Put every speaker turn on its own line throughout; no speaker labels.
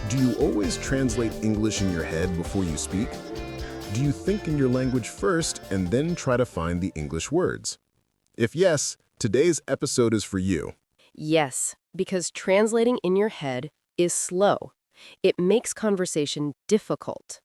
Do you always translate English in your head before you speak? Do you think in your language first and then try to find the English words? If yes, today's episode is for you.
Yes, because translating in your head is slow. It makes conversation difficult.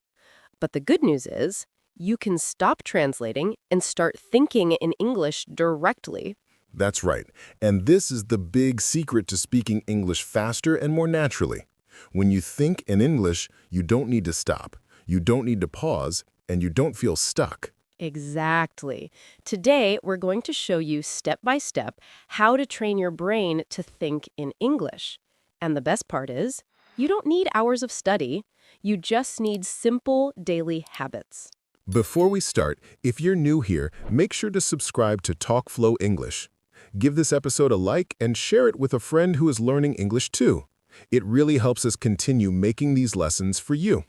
But the good news is, you can stop translating and start thinking in English directly.
That's right. And this is the big secret to speaking English faster and more naturally. When you think in English, you don't need to stop, you don't need to pause, and you don't feel stuck.
Exactly. Today, we're going to show you step by step how to train your brain to think in English. And the best part is, you don't need hours of study. You just need simple daily habits.
Before we start, if you're new here, make sure to subscribe to TalkFlow English. Give this episode a like and share it with a friend who is learning English too. It really helps us continue making these lessons for you.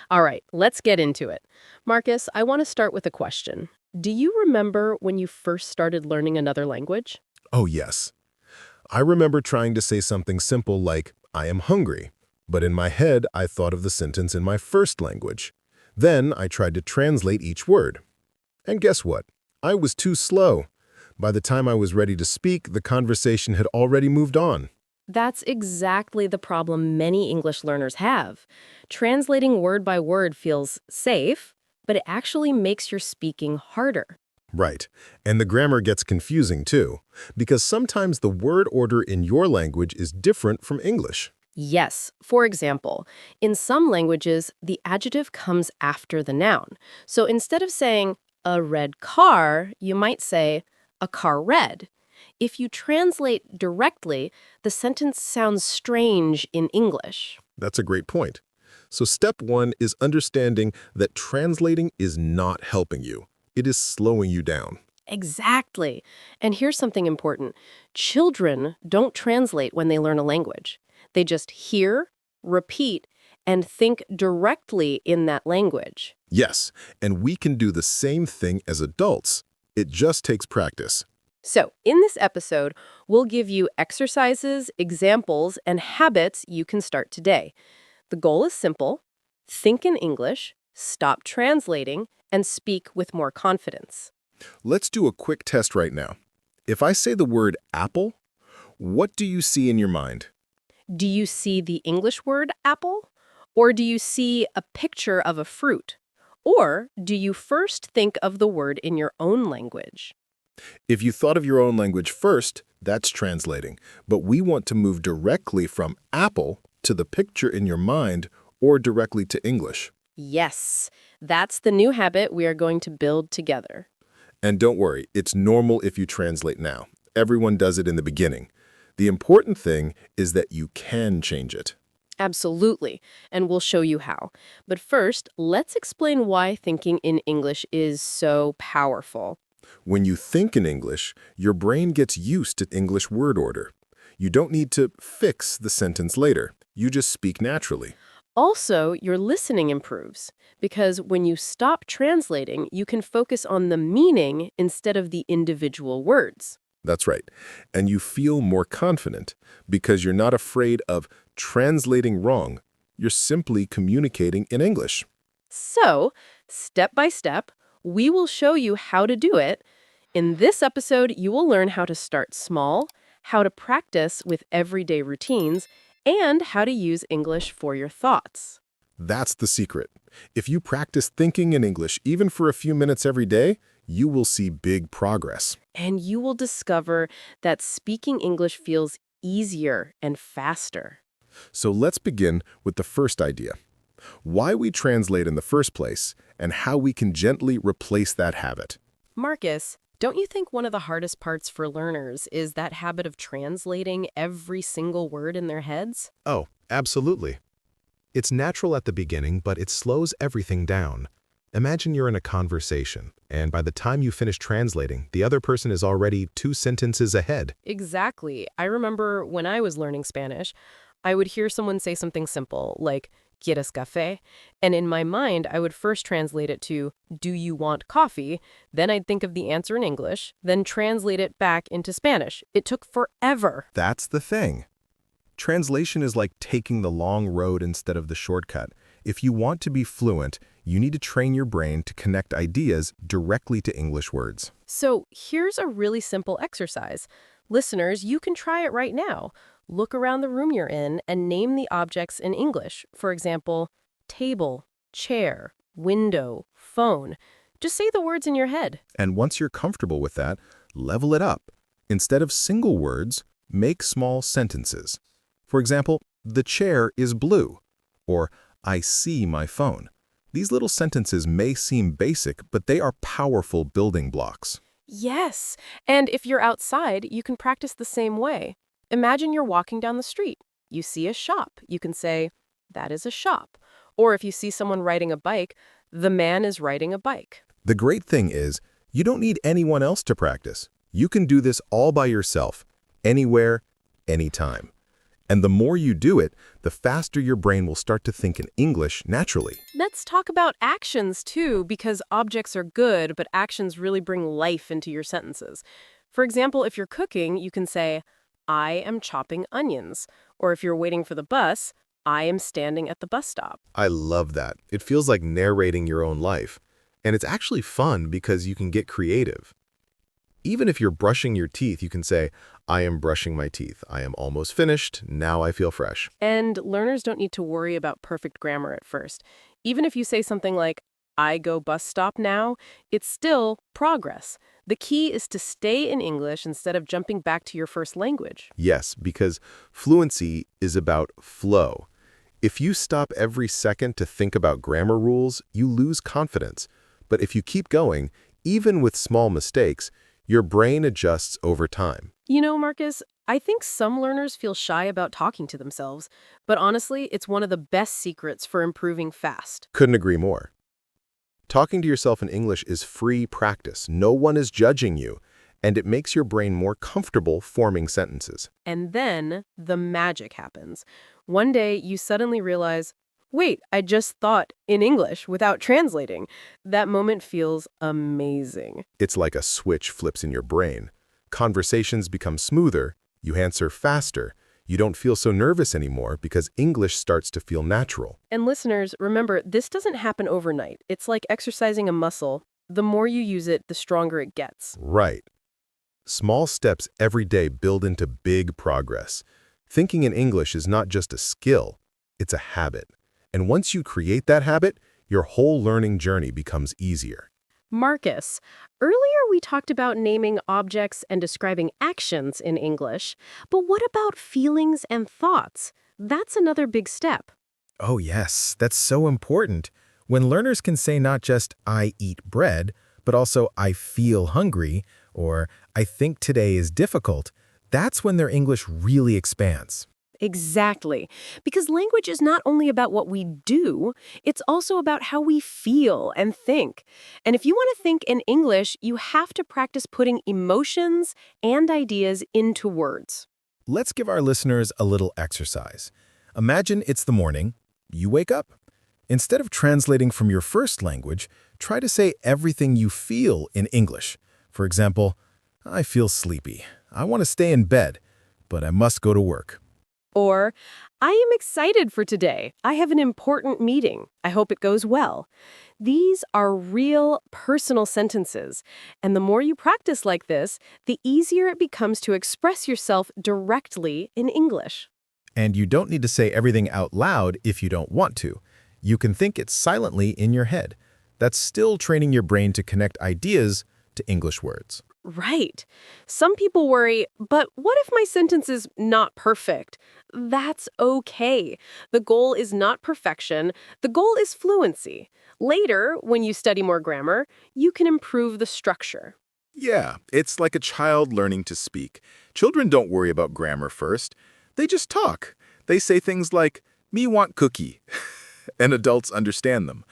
All right, let's get into it. Marcus, I want to start with a question. Do you remember when you first started learning another language?
Oh, yes. I remember trying to say something simple like, I am hungry. But in my head, I thought of the sentence in my first language. Then I tried to translate each word. And guess what? I was too slow. By the time I was ready to speak, the conversation had already moved on.
That's exactly the problem many English learners have. Translating word by word feels safe, but it actually makes your speaking harder.
Right. And the grammar gets confusing too, because sometimes the word order in your language is different from English.
Yes, for example, in some languages, the adjective comes after the noun. So instead of saying a red car, you might say a car red. If you translate directly, the sentence sounds strange in English.
That's a great point. So step one is understanding that translating is not helping you. It is slowing you down.
Exactly. And here's something important. Children don't translate when they learn a language. They just hear, repeat, and think directly in that language.
Yes, and we can do the same thing as adults. It just takes practice.
So, in this episode, we'll give you exercises, examples, and habits you can start today. The goal is simple: think in English, stop translating, and speak with more confidence.
Let's do a quick test right now. If I say the word apple, what do you see in your mind?
Do you see the English word apple? Or do you see a picture of a fruit? Or do you first think of the word in your own language?
If you thought of your own language first, that's translating. But we want to move directly from apple to the picture in your mind or directly to English.
Yes, that's the new habit we are going to build together.
And don't worry, it's normal if you translate now. Everyone does it in the beginning. The important thing is that you can change it.
Absolutely, and we'll show you how. But first, let's explain why thinking in English is so powerful.
When you think in English, your brain gets used to English word order. You don't need to fix the sentence later. You just speak naturally.
Also, your listening improves, because when you stop translating, you can focus on the meaning instead of the individual words.
That's right. And you feel more confident because you're not afraid of translating wrong. You're simply communicating in English.
So, step by step, we will show you how to do it. In this episode, you will learn how to start small, how to practice with everyday routines, and how to use English for your thoughts.
That's the secret. If you practice thinking in English even for a few minutes every day, you will see big progress.
And you will discover that speaking English feels easier and faster.
So let's begin with the first idea. Why we translate in the first place and how we can gently replace that habit.
Marcus, don't you think one of the hardest parts for learners is that habit of translating every single word in their heads?
Oh, absolutely. It's natural at the beginning, but it slows everything down. Imagine you're in a conversation, and by the time you finish translating, the other person is already 2 sentences ahead.
Exactly. I remember when I was learning Spanish, I would hear someone say something simple, like, ¿Quieres café? And in my mind, I would first translate it to, do you want coffee? Then I'd think of the answer in English, then translate it back into Spanish. It took forever.
That's the thing. Translation is like taking the long road instead of the shortcut. If you want to be fluent, you need to train your brain to connect ideas directly to English words.
So here's a really simple exercise. Listeners, you can try it right now. Look around the room you're in and name the objects in English. For example, table, chair, window, phone. Just say the words in your head.
And once you're comfortable with that, level it up. Instead of single words, make small sentences. For example, the chair is blue, or I see my phone. These little sentences may seem basic, but they are powerful building blocks.
Yes, and if you're outside, you can practice the same way. Imagine you're walking down the street. You see a shop. You can say, that is a shop. Or if you see someone riding a bike, the man is riding a bike.
The great thing is, you don't need anyone else to practice. You can do this all by yourself, anywhere, anytime. And the more you do it, the faster your brain will start to think in English naturally.
Let's talk about actions too, because objects are good, but actions really bring life into your sentences. For example, if you're cooking, you can say, I am chopping onions. Or if you're waiting for the bus, I am standing at the bus stop.
I love that. It feels like narrating your own life. And it's actually fun because you can get creative. Even if you're brushing your teeth, you can say, I am brushing my teeth. I am almost finished. Now I feel fresh.
And learners don't need to worry about perfect grammar at first. Even if you say something like, I go bus stop now, it's still progress. The key is to stay in English instead of jumping back to your first language.
Yes, because fluency is about flow. If you stop every second to think about grammar rules, you lose confidence. But if you keep going, even with small mistakes, your brain adjusts over time.
You know, Marcus, I think some learners feel shy about talking to themselves, but honestly, it's one of the best secrets for improving fast.
Couldn't agree more. Talking to yourself in English is free practice. No one is judging you, and it makes your brain more comfortable forming sentences.
And then the magic happens. One day, you suddenly realize, wait, I just thought in English without translating. That moment feels amazing.
It's like a switch flips in your brain. Conversations become smoother, you answer faster, you don't feel so nervous anymore because English starts to feel natural.
And listeners, remember, this doesn't happen overnight. It's like exercising a muscle. The more you use it, the stronger it gets.
Right. Small steps every day build into big progress. Thinking in English is not just a skill, it's a habit. And once you create that habit, your whole learning journey becomes easier.
Marcus, earlier we talked about naming objects and describing actions in English, but what about feelings and thoughts? That's another big step.
Oh yes, that's so important. When learners can say not just I eat bread, but also I feel hungry, or I think today is difficult, that's when their English really expands.
Exactly. Because language is not only about what we do, it's also about how we feel and think. And if you want to think in English, you have to practice putting emotions and ideas into words.
Let's give our listeners a little exercise. Imagine it's the morning, you wake up. Instead of translating from your first language, try to say everything you feel in English. For example, I feel sleepy. I want to stay in bed, but I must go to work.
Or, I am excited for today. I have an important meeting. I hope it goes well. These are real, personal sentences. And the more you practice like this, the easier it becomes to express yourself directly in English.
And you don't need to say everything out loud if you don't want to. You can think it silently in your head. That's still training your brain to connect ideas to English words.
Right. Some people worry, but what if my sentence is not perfect? That's okay. The goal is not perfection. The goal is fluency. Later, when you study more grammar, you can improve the structure.
Yeah, it's like a child learning to speak. Children don't worry about grammar first. They just talk. They say things like, me want cookie, and adults understand them.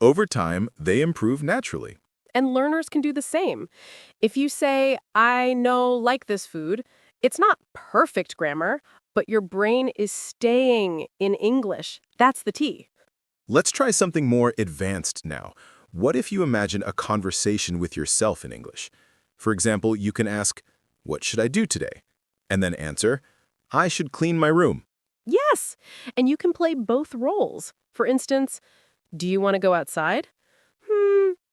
Over time, they improve naturally.
And learners can do the same. If you say, I know like this food, it's not perfect grammar, but your brain is staying in English. That's the T.
Let's try something more advanced now. What if you imagine a conversation with yourself in English? For example, you can ask, what should I do today? And then answer, I should clean my room.
Yes, and you can play both roles. For instance, do you want to go outside?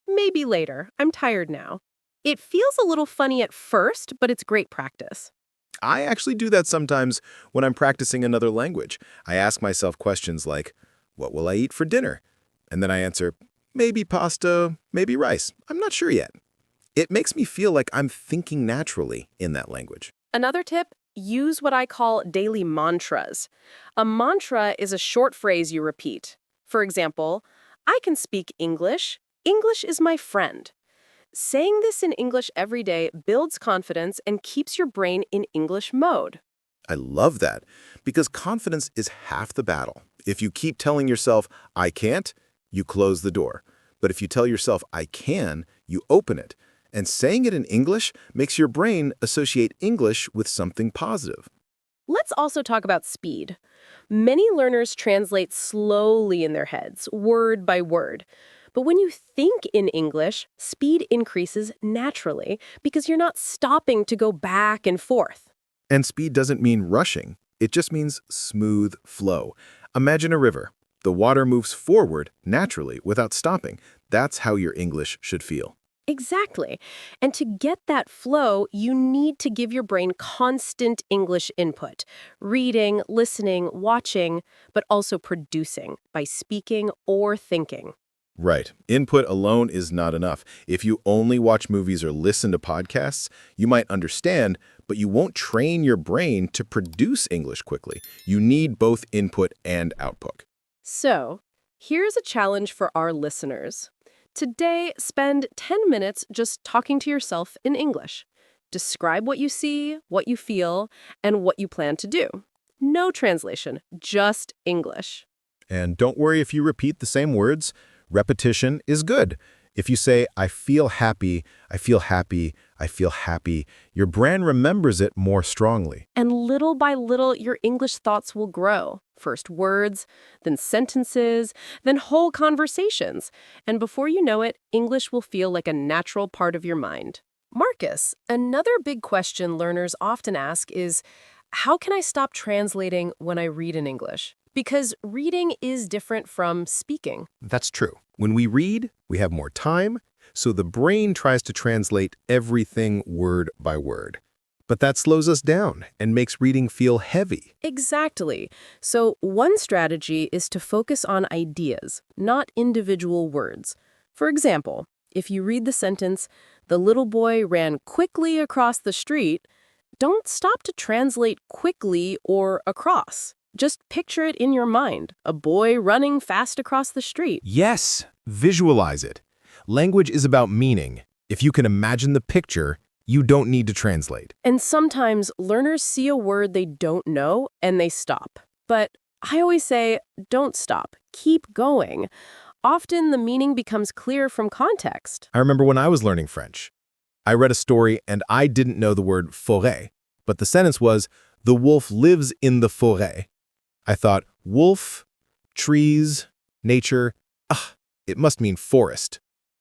Maybe later. I'm tired now. It feels a little funny at first, but it's great practice.
I actually do that sometimes when I'm practicing another language. I ask myself questions like, what will I eat for dinner? And then I answer, maybe pasta, maybe rice. I'm not sure yet. It makes me feel like I'm thinking naturally in that language.
Another tip, use what I call daily mantras. A mantra is a short phrase you repeat. For example, I can speak English. English is my friend. Saying this in English every day builds confidence and keeps your brain in English mode.
I love that because confidence is half the battle. If you keep telling yourself, I can't, you close the door. But if you tell yourself, I can, you open it. And saying it in English makes your brain associate English with something positive.
Let's also talk about speed. Many learners translate slowly in their heads, word by word. But when you think in English, speed increases naturally because you're not stopping to go back and forth.
And speed doesn't mean rushing. It just means smooth flow. Imagine a river. The water moves forward naturally without stopping. That's how your English should feel.
Exactly. And to get that flow, you need to give your brain constant English input. Reading, listening, watching, but also producing by speaking or thinking.
Right. Input alone is not enough. If you only watch movies or listen to podcasts, you might understand, but you won't train your brain to produce English quickly. You need both input and output.
So, here's a challenge for our listeners. Today, spend 10 minutes just talking to yourself in English. Describe what you see, what you feel, and what you plan to do. No translation, just English.
And don't worry if you repeat the same words. Repetition is good. If you say, I feel happy, I feel happy, I feel happy, your brain remembers it more strongly.
And little by little, your English thoughts will grow. First words, then sentences, then whole conversations. And before you know it, English will feel like a natural part of your mind. Marcus, another big question learners often ask is, how can I stop translating when I read in English? Because reading is different from speaking.
That's true. When we read, we have more time, so the brain tries to translate everything word by word. But that slows us down and makes reading feel heavy.
Exactly. So one strategy is to focus on ideas, not individual words. For example, if you read the sentence, the little boy ran quickly across the street, don't stop to translate quickly or across. Just picture it in your mind, a boy running fast across the street.
Yes, visualize it. Language is about meaning. If you can imagine the picture, you don't need to translate.
And sometimes learners see a word they don't know and they stop. But I always say, don't stop, keep going. Often the meaning becomes clear from context.
I remember when I was learning French. I read a story and I didn't know the word forêt, but the sentence was, the wolf lives in the forêt. I thought, wolf, trees, nature, it must mean forest.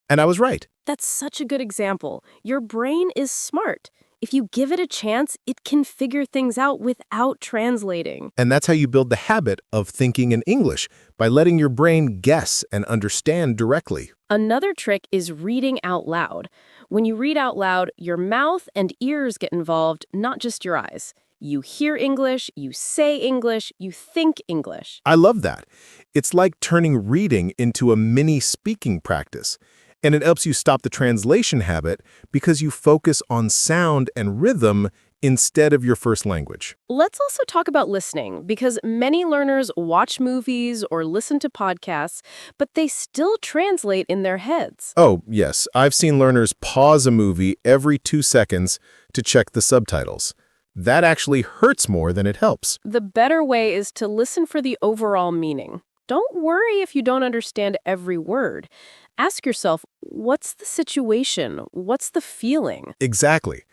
And I was right.
That's such a good example. Your brain is smart. If you give it a chance, it can figure things out without translating.
And that's how you build the habit of thinking in English, by letting your brain guess and understand directly.
Another trick is reading out loud. When you read out loud, your mouth and ears get involved, not just your eyes. You hear English, you say English, you think English.
I love that. It's like turning reading into a mini speaking practice. And it helps you stop the translation habit because you focus on sound and rhythm instead of your first language.
Let's also talk about listening, because many learners watch movies or listen to podcasts, but they still translate in their heads.
Oh, yes. I've seen learners pause a movie every 2 seconds to check the subtitles. That actually hurts more than it helps.
The better way is to listen for the overall meaning. Don't worry if you don't understand every word. Ask yourself, what's the situation? What's the feeling?
Exactly.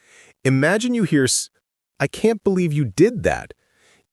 Imagine you hear, I can't believe you did that.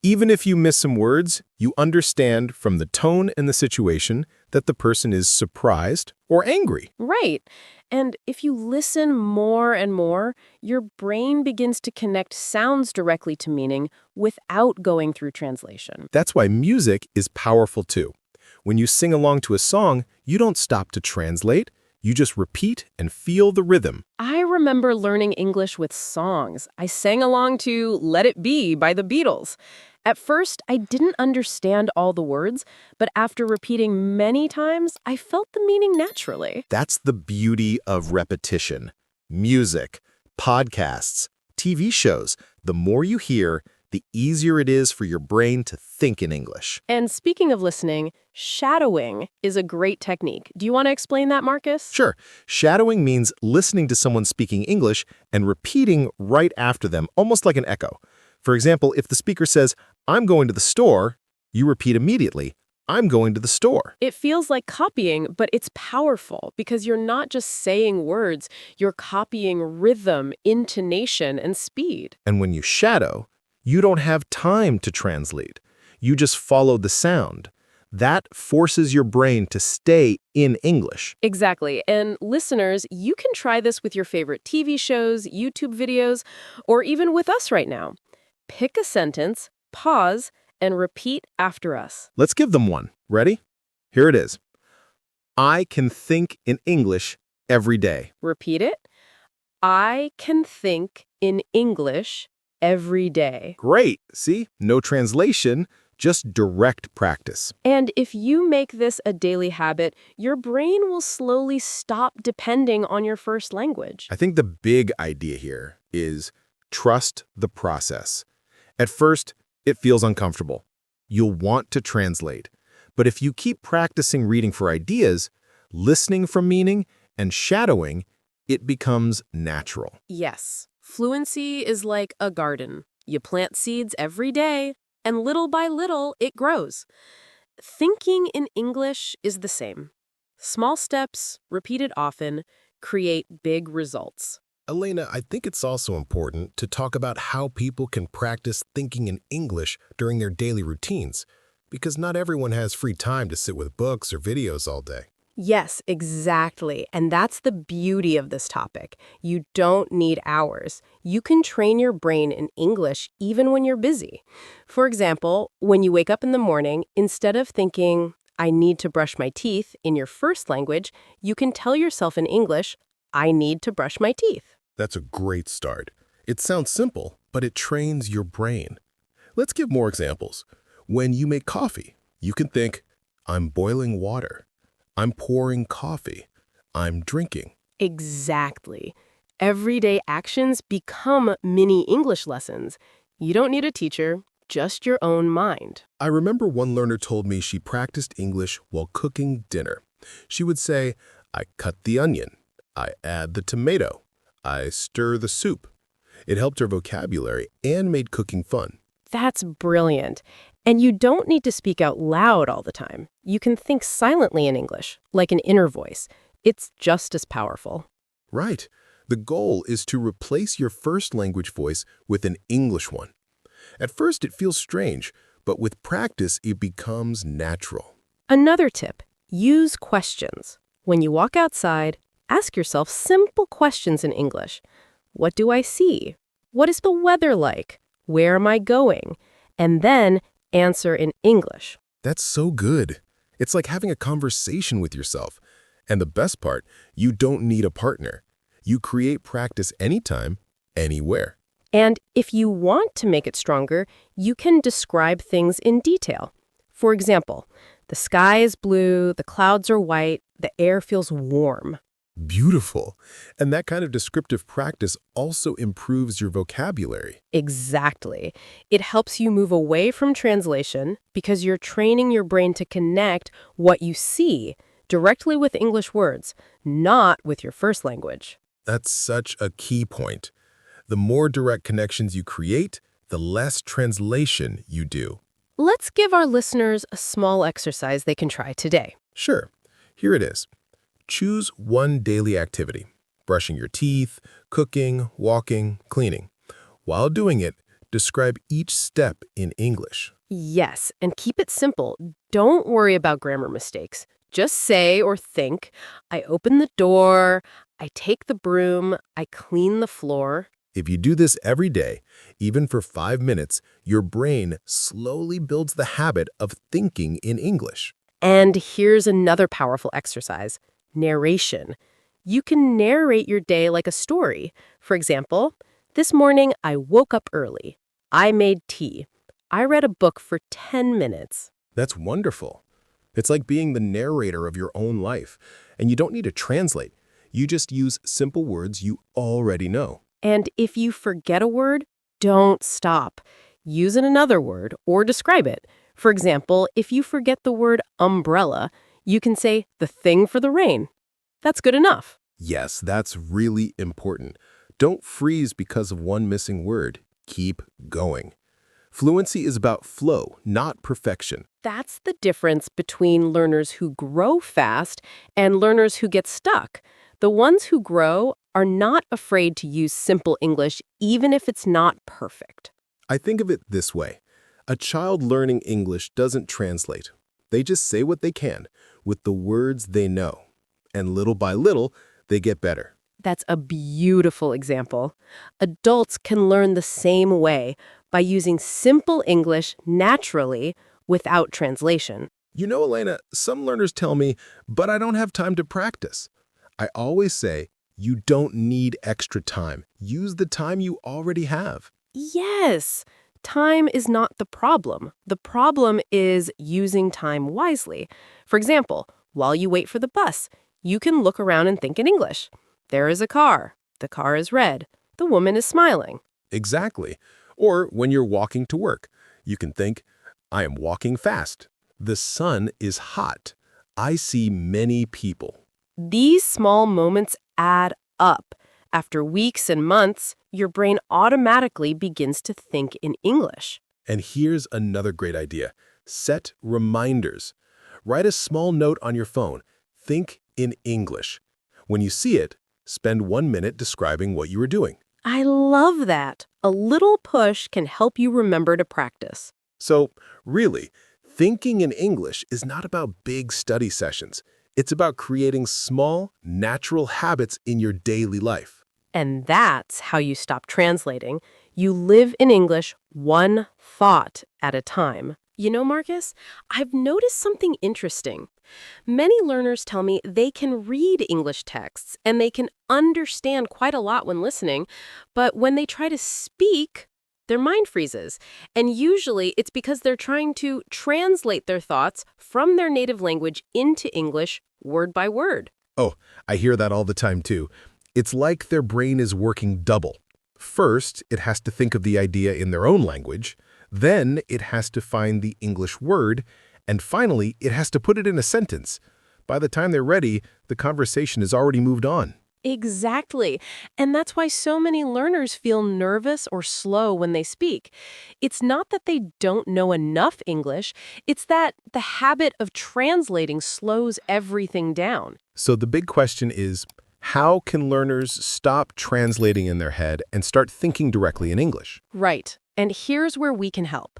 Even if you miss some words, you understand from the tone and the situation that the person is surprised or angry.
Right. And if you listen more and more, your brain begins to connect sounds directly to meaning without going through translation.
That's why music is powerful too. When you sing along to a song, you don't stop to translate. You just repeat and feel the rhythm.
I remember learning English with songs. I sang along to Let It Be by the Beatles. At first, I didn't understand all the words, but after repeating many times, I felt the meaning naturally.
That's the beauty of repetition. Music, podcasts, TV shows. The more you hear, the easier it is for your brain to think in English.
And speaking of listening, shadowing is a great technique. Do you want to explain that, Marcus?
Sure, shadowing means listening to someone speaking English and repeating right after them, almost like an echo. For example, if the speaker says, "I'm going to the store," you repeat immediately, "I'm going to the store."
It feels like copying, but it's powerful because you're not just saying words, you're copying rhythm, intonation, and speed.
And when you shadow, you don't have time to translate. You just follow the sound. That forces your brain to stay in English.
Exactly. And listeners, you can try this with your favorite TV shows, YouTube videos, or even with us right now. Pick a sentence, pause, and repeat after us.
Let's give them one. Ready? Here it is. I can think in English every day.
Repeat it. I can think in English every day.
Great. See? No translation, just direct practice.
And if you make this a daily habit, your brain will slowly stop depending on your first language.
I think the big idea here is trust the process. At first, it feels uncomfortable. You'll want to translate. But if you keep practicing reading for ideas, listening for meaning, and shadowing, it becomes natural.
Yes, fluency is like a garden. You plant seeds every day, and little by little, it grows. Thinking in English is the same. Small steps, repeated often, create big results.
Elena, I think it's also important to talk about how people can practice thinking in English during their daily routines, because not everyone has free time to sit with books or videos all day.
Yes, exactly. And that's the beauty of this topic. You don't need hours. You can train your brain in English even when you're busy. For example, when you wake up in the morning, instead of thinking, I need to brush my teeth in your first language, you can tell yourself in English, I need to brush my teeth.
That's a great start. It sounds simple, but it trains your brain. Let's give more examples. When you make coffee, you can think, I'm boiling water. I'm pouring coffee. I'm drinking.
Exactly. Everyday actions become mini English lessons. You don't need a teacher, just your own mind.
I remember one learner told me she practiced English while cooking dinner. She would say, I cut the onion. I add the tomato. I stir the soup. It helped her vocabulary and made cooking fun.
That's brilliant. And you don't need to speak out loud all the time. You can think silently in English, like an inner voice. It's just as powerful.
Right. The goal is to replace your first language voice with an English one. At first, it feels strange, but with practice, it becomes natural.
Another tip, use questions. When you walk outside, ask yourself simple questions in English. What do I see? What is the weather like? Where am I going? And then answer in English.
That's so good. It's like having a conversation with yourself. And the best part, you don't need a partner. You create practice anytime, anywhere.
And if you want to make it stronger, you can describe things in detail. For example, the sky is blue, the clouds are white, the air feels warm.
Beautiful. And that kind of descriptive practice also improves your vocabulary.
Exactly. It helps you move away from translation because you're training your brain to connect what you see directly with English words, not with your first language.
That's such a key point. The more direct connections you create, the less translation you do.
Let's give our listeners a small exercise they can try today.
Sure. Here it is. Choose one daily activity, brushing your teeth, cooking, walking, cleaning. While doing it, Describe each step in English.
Yes, and keep it simple. Don't worry about grammar mistakes. Just say or think, I open the door, I take the broom, I clean the floor.
If you do this every day, even for 5 minutes, your brain slowly builds the habit of thinking in English.
And here's another powerful exercise, narration. You can narrate your day like a story. For example, this morning I woke up early. I made tea. I read a book for 10 minutes.
That's wonderful. It's like being the narrator of your own life, and you don't need to translate. You just use simple words you already know.
And if you forget a word, don't stop. Use another word or describe it. For example, if you forget the word umbrella, you can say the thing for the rain. That's good enough.
Yes, that's really important. Don't freeze because of one missing word. Keep going. Fluency is about flow, not perfection.
That's the difference between learners who grow fast and learners who get stuck. The ones who grow are not afraid to use simple English even if it's not perfect.
I think of it this way. A child learning English doesn't translate. They just say what they can with the words they know. And little by little, they get better.
That's a beautiful example. Adults can learn the same way by using simple English naturally without translation.
You know, Elena, some learners tell me, but I don't have time to practice. I always say, you don't need extra time. Use the time you already have.
Yes, time is not the problem. The problem is using time wisely. For example, while you wait for the bus, you can look around and think in English. There is a car. The car is red. The woman is smiling.
Exactly. Or when you're walking to work, you can think, I am walking fast. The sun is hot. I see many people.
These small moments add up. After weeks and months, your brain automatically begins to think in English.
And here's another great idea. Set reminders. Write a small note on your phone. Think in English. When you see it, spend 1 minute describing what you were doing.
I love that. A little push can help you remember to practice.
So, really, thinking in English is not about big study sessions. It's about creating small, natural habits in your daily life.
And that's how you stop translating. You live in English one thought at a time. You know, Marcus, I've noticed something interesting. Many learners tell me they can read English texts and they can understand quite a lot when listening, but when they try to speak, their mind freezes. And usually it's because they're trying to translate their thoughts from their native language into English word by word.
Oh, I hear that all the time too. It's like their brain is working double. First, it has to think of the idea in their own language. Then it has to find the English word. And finally, it has to put it in a sentence. By the time they're ready, the conversation has already moved on.
Exactly. And that's why so many learners feel nervous or slow when they speak. It's not that they don't know enough English, it's that the habit of translating slows everything down.
So the big question is, how can learners stop translating in their head and start thinking directly in English?
Right. And here's where we can help.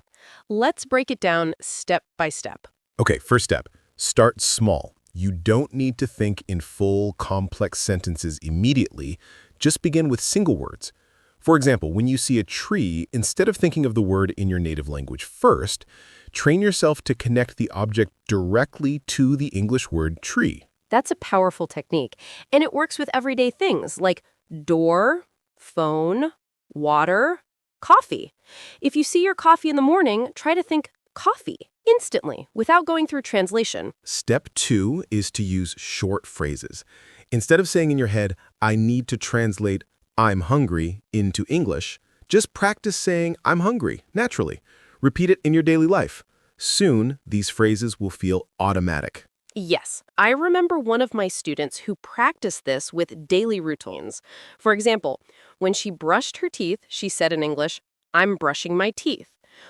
Let's break it down step by step.
Okay, first step, start small. You don't need to think in full, complex sentences immediately. Just begin with single words. For example, when you see a tree, instead of thinking of the word in your native language first, train yourself to connect the object directly to the English word tree.
That's a powerful technique. And it works with everyday things like door, phone, water, coffee. If you see your coffee in the morning, try to think coffee instantly without going through translation.
Step 2 is to use short phrases. Instead of saying in your head, I need to translate I'm hungry into English, just practice saying I'm hungry naturally. Repeat it in your daily life. Soon, these phrases will feel automatic.
Yes, I remember one of my students who practiced this with daily routines. For example, when she brushed her teeth, she said in English, I'm brushing my teeth.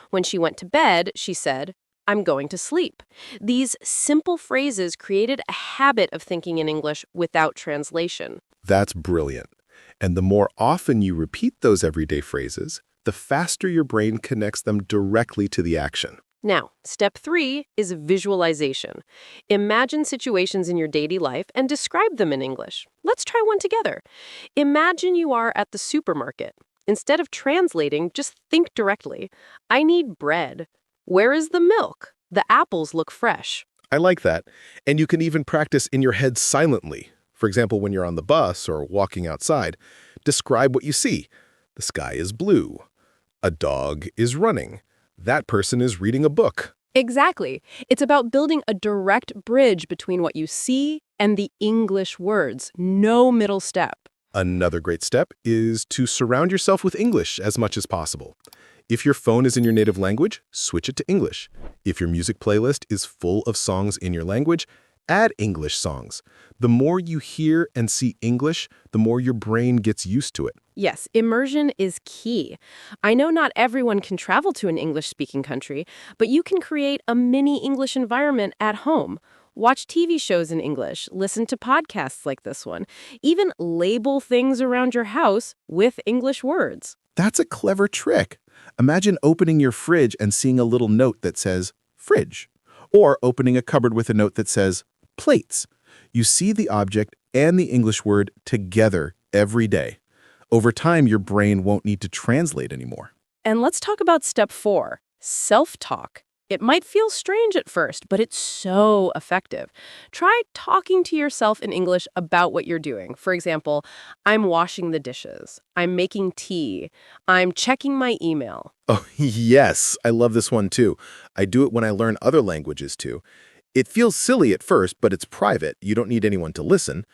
When she went to bed, she said, I'm going to sleep. These simple phrases created a habit of thinking in English without translation.
That's brilliant. And the more often you repeat those everyday phrases, the faster your brain connects them directly to the action.
Now, step 3 is visualization. Imagine situations in your daily life and describe them in English. Let's try one together. Imagine you are at the supermarket. Instead of translating, just think directly. I need bread. Where is the milk? The apples look fresh.
I like that. And you can even practice in your head silently. For example, when you're on the bus or walking outside, describe what you see. The sky is blue. A dog is running. That person is reading a book.
Exactly. It's about building a direct bridge between what you see and the English words. No middle step.
Another great step is to surround yourself with English as much as possible. If your phone is in your native language, switch it to English. If your music playlist is full of songs in your language, add English songs. The more you hear and see English, the more your brain gets used to it.
Yes, immersion is key. I know not everyone can travel to an English-speaking country, but you can create a mini English environment at home. Watch TV shows in English, listen to podcasts like this one, even label things around your house with English words.
That's a clever trick. Imagine opening your fridge and seeing a little note that says, fridge, or opening a cupboard with a note that says, plates. You see the object and the English word together every day. Over time, your brain won't need to translate anymore.
And let's talk about step 4, self-talk. It might feel strange at first, but it's so effective. Try talking to yourself in English about what you're doing. For example, I'm washing the dishes. I'm making tea. I'm checking my email.
Oh, yes, I love this one too. I do it when I learn other languages too. It feels silly at first, but it's private. You don't need anyone to listen.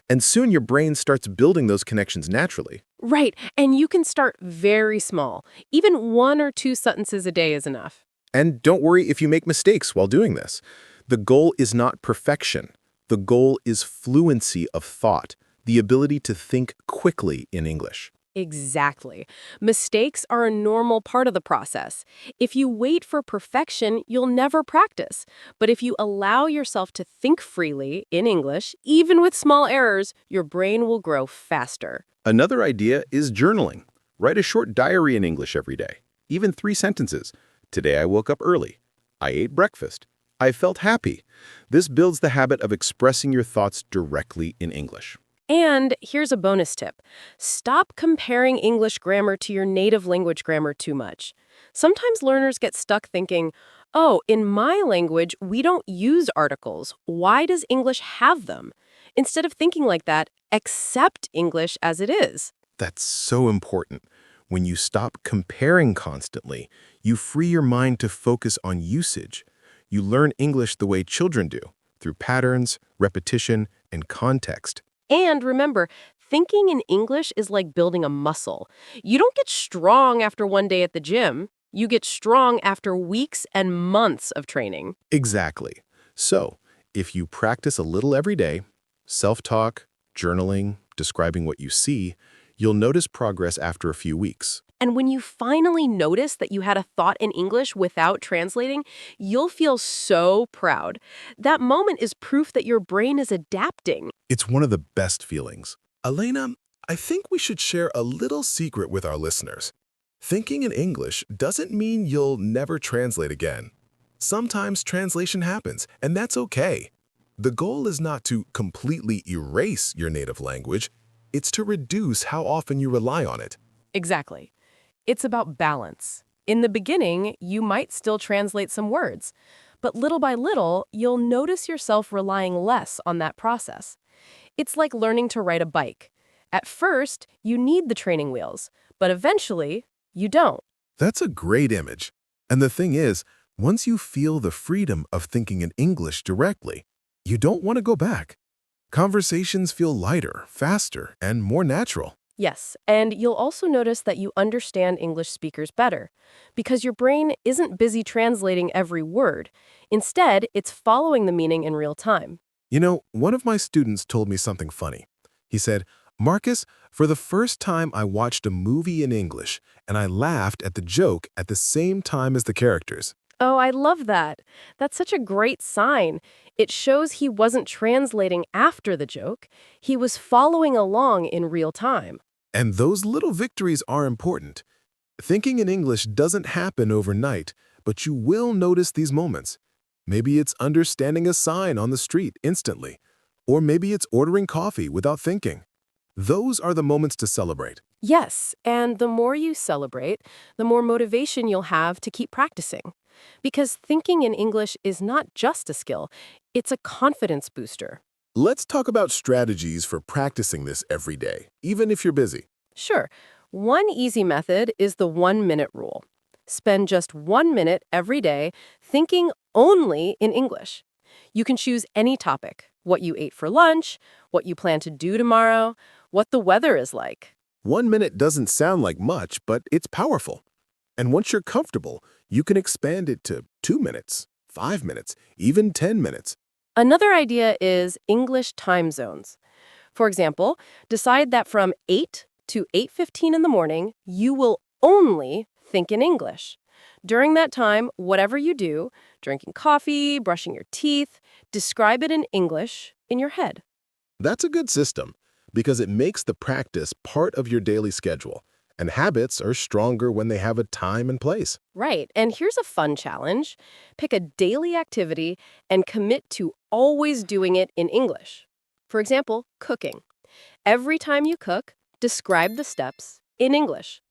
And soon your brain starts building those connections naturally.
Right, and you can start very small. Even 1 or 2 sentences a day is enough.
And don't worry if you make mistakes while doing this. The goal is not perfection. The goal is fluency of thought, the ability to think quickly in English.
Exactly. Mistakes are a normal part of the process. If you wait for perfection, you'll never practice. But if you allow yourself to think freely in English, even with small errors, your brain will grow faster.
Another idea is journaling. Write a short diary in English every day, even 3 sentences. Today I woke up early. I ate breakfast. I felt happy. This builds the habit of expressing your thoughts directly in English.
And here's a bonus tip. Stop comparing English grammar to your native language grammar too much. Sometimes learners get stuck thinking, oh, in my language, we don't use articles. Why does English have them? Instead of thinking like that, accept English as it is.
That's so important. When you stop comparing constantly, you free your mind to focus on usage. You learn English the way children do, through patterns, repetition, and context.
And remember, thinking in English is like building a muscle. You don't get strong after one day at the gym. You get strong after weeks and months of training.
Exactly. So, if you practice a little every day, self-talk, journaling, describing what you see, you'll notice progress after a few weeks.
And when you finally notice that you had a thought in English without translating, you'll feel so proud. That moment is proof that your brain is adapting.
It's one of the best feelings. Elena, I think we should share a little secret with our listeners. Thinking in English doesn't mean you'll never translate again. Sometimes translation happens, and that's okay. The goal is not to completely erase your native language. It's to reduce how often you rely on it.
Exactly. It's about balance. In the beginning, you might still translate some words, but little by little, you'll notice yourself relying less on that process. It's like learning to ride a bike. At first, you need the training wheels, but eventually, you don't.
That's a great image. And the thing is, once you feel the freedom of thinking in English directly, you don't want to go back. Conversations feel lighter, faster, and more natural.
Yes, and you'll also notice that you understand English speakers better, because your brain isn't busy translating every word. Instead, it's following the meaning in real time.
You know, one of my students told me something funny. He said, Marcus, for the first time I watched a movie in English, and I laughed at the joke at the same time as the characters.
Oh, I love that. That's such a great sign. It shows he wasn't translating after the joke. He was following along in real time.
And those little victories are important. Thinking in English doesn't happen overnight, but you will notice these moments. Maybe it's understanding a sign on the street instantly, or maybe it's ordering coffee without thinking. Those are the moments to celebrate.
Yes, and the more you celebrate, the more motivation you'll have to keep practicing. Because thinking in English is not just a skill, it's a confidence booster.
Let's talk about strategies for practicing this every day, even if you're busy.
Sure, one easy method is the 1-minute rule. Spend just 1 minute every day thinking only in English. You can choose any topic, what you ate for lunch, what you plan to do tomorrow, what the weather is like.
1 minute doesn't sound like much, but it's powerful. And once you're comfortable, you can expand it to 2 minutes, 5 minutes, even 10 minutes.
Another idea is English time zones. For example, decide that from 8 to 8:15 in the morning, you will only think in English. During that time, whatever you do, drinking coffee, brushing your teeth, describe it in English in your head.
That's a good system because it makes the practice part of your daily schedule, and habits are stronger when they have a time and place.
Right, and here's a fun challenge. Pick a daily activity and commit to always doing it in English. For example, cooking. Every time you cook, describe the steps in English.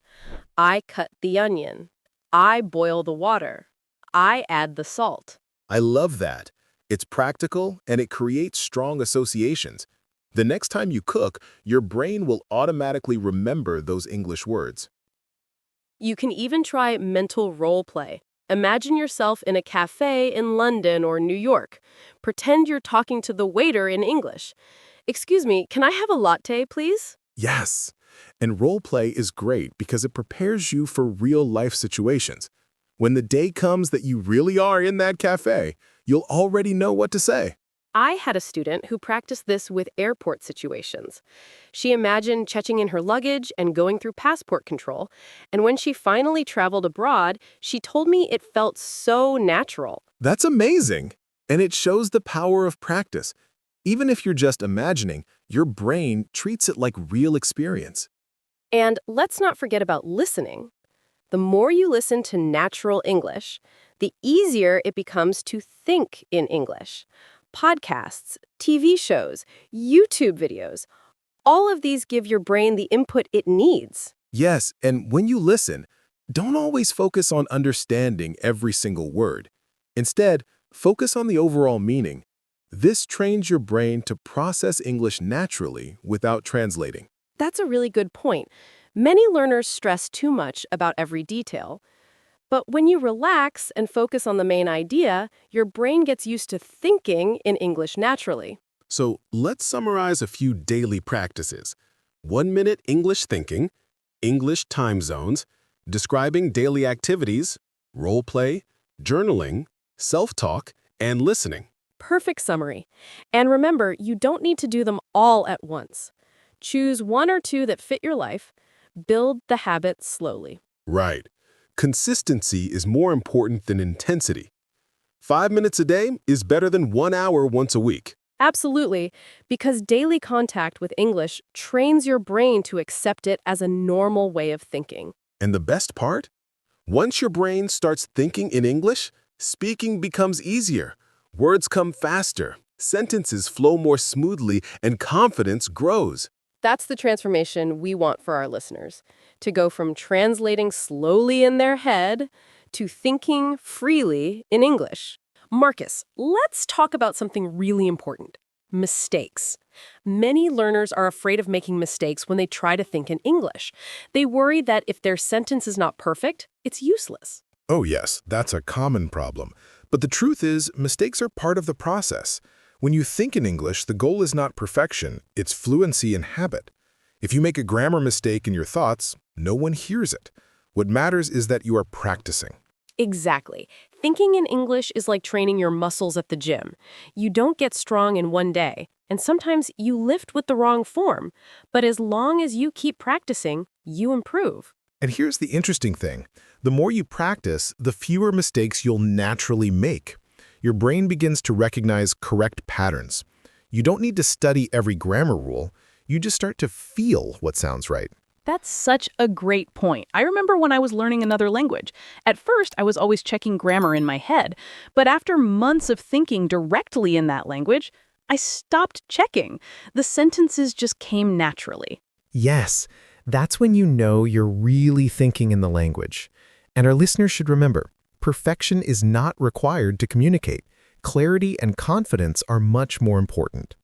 I cut the onion. I boil the water. I add the salt.
I love that. It's practical and it creates strong associations. The next time you cook, your brain will automatically remember those English words.
You can even try mental role play. Imagine yourself in a cafe in London or New York. Pretend you're talking to the waiter in English. Excuse me, can I have a latte, please?
Yes. And role play is great because it prepares you for real-life situations. When the day comes that you really are in that cafe, you'll already know what to say.
I had a student who practiced this with airport situations. She imagined checking in her luggage and going through passport control, and when she finally traveled abroad, she told me it felt so natural.
That's amazing. And it shows the power of practice. Even if you're just imagining, your brain treats it like real experience.
And let's not forget about listening. The more you listen to natural English, the easier it becomes to think in English. Podcasts, TV shows, YouTube videos, all of these give your brain the input it needs.
Yes, and when you listen, don't always focus on understanding every single word. Instead, focus on the overall meaning. This trains your brain to process English naturally without translating.
That's a really good point. Many learners stress too much about every detail. But when you relax and focus on the main idea, your brain gets used to thinking in English naturally.
So let's summarize a few daily practices. 1-minute English thinking, English time zones, describing daily activities, role play, journaling, self-talk, and listening.
Perfect summary. And remember, you don't need to do them all at once. Choose one or two that fit your life. Build the habit slowly.
Right. Consistency is more important than intensity. 5 minutes a day is better than 1 hour once a week.
Absolutely, because daily contact with English trains your brain to accept it as a normal way of thinking.
And the best part? Once your brain starts thinking in English, speaking becomes easier. Words come faster, sentences flow more smoothly, and confidence grows.
That's the transformation we want for our listeners, to go from translating slowly in their head to thinking freely in English. Marcus, let's talk about something really important: mistakes. Many learners are afraid of making mistakes when they try to think in English. They worry that if their sentence is not perfect, it's useless.
Oh yes, that's a common problem. But the truth is, mistakes are part of the process. When you think in English, the goal is not perfection, it's fluency and habit. If you make a grammar mistake in your thoughts, no one hears it. What matters is that you are practicing.
Exactly. Thinking in English is like training your muscles at the gym. You don't get strong in one day, and sometimes you lift with the wrong form. But as long as you keep practicing, you improve.
And here's the interesting thing. The more you practice, the fewer mistakes you'll naturally make. Your brain begins to recognize correct patterns. You don't need to study every grammar rule. You just start to feel what sounds right.
That's such a great point. I remember when I was learning another language. At first, I was always checking grammar in my head, but after months of thinking directly in that language, I stopped checking. The sentences just came naturally.
Yes, that's when you know you're really thinking in the language. And our listeners should remember, perfection is not required to communicate. Clarity and confidence are much more important.